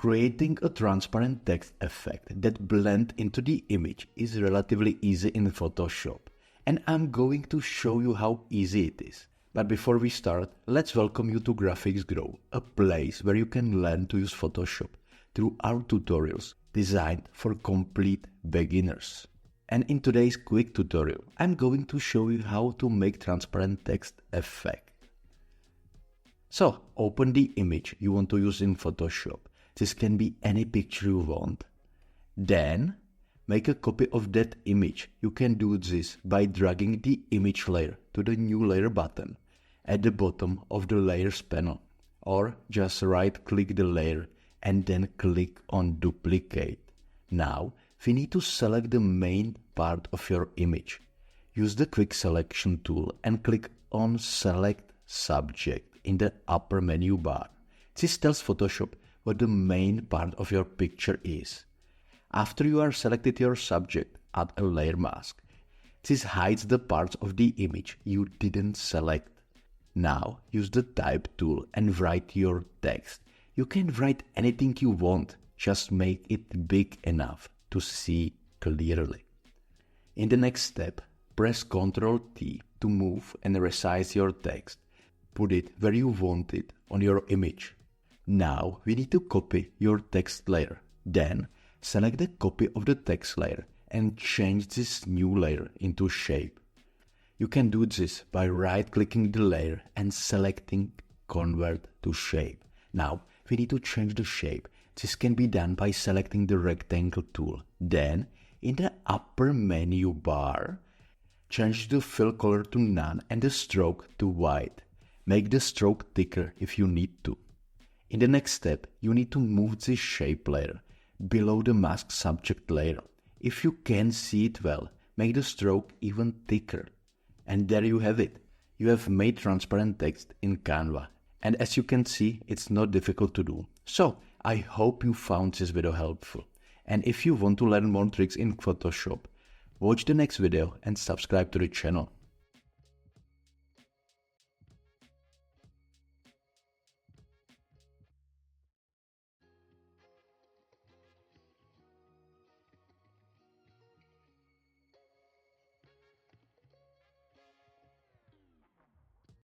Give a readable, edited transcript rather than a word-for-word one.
Creating a transparent text effect that blends into the image is relatively easy in Photoshop, and I'm going to show you how easy it is. But before we start, let's welcome you to GraphixGrove, a place where you can learn to use Photoshop through our tutorials designed for complete beginners. And in today's quick tutorial, I'm going to show you how to make transparent text effect. So, open the image you want to use in Photoshop. This can be any picture you want. Then, make a copy of that image. You can do this by dragging the image layer to the New Layer button at the bottom of the Layers panel. Or just right-click the layer and then click on Duplicate. Now, we need to select the main part of your image. Use the Quick Selection tool and click on Select Subject in the upper menu bar. This tells Photoshop what the main part of your picture is. After you are selected your subject, add a layer mask. This hides the parts of the image you didn't select. Now use the Type tool and write your text. You can write anything you want, just make it big enough to see clearly. In the next step, press Ctrl T to move and resize your text. Put it where you want it on your image. Now we need to copy your text layer. Then select the copy of the text layer and change this new layer into shape. You can do this by right-clicking the layer and selecting Convert to Shape. Now we need to change the shape. This can be done by selecting the Rectangle tool. Then in the upper menu bar, change the fill color to none and the stroke to white. Make the stroke thicker if you need to. In the next step, you need to move this shape layer below the mask subject layer. If you can see it well, make the stroke even thicker. And there you have it. You have made transparent text in Canva. And as you can see, it's not difficult to do. So, I hope you found this video helpful. And if you want to learn more tricks in Photoshop, watch the next video and subscribe to the channel.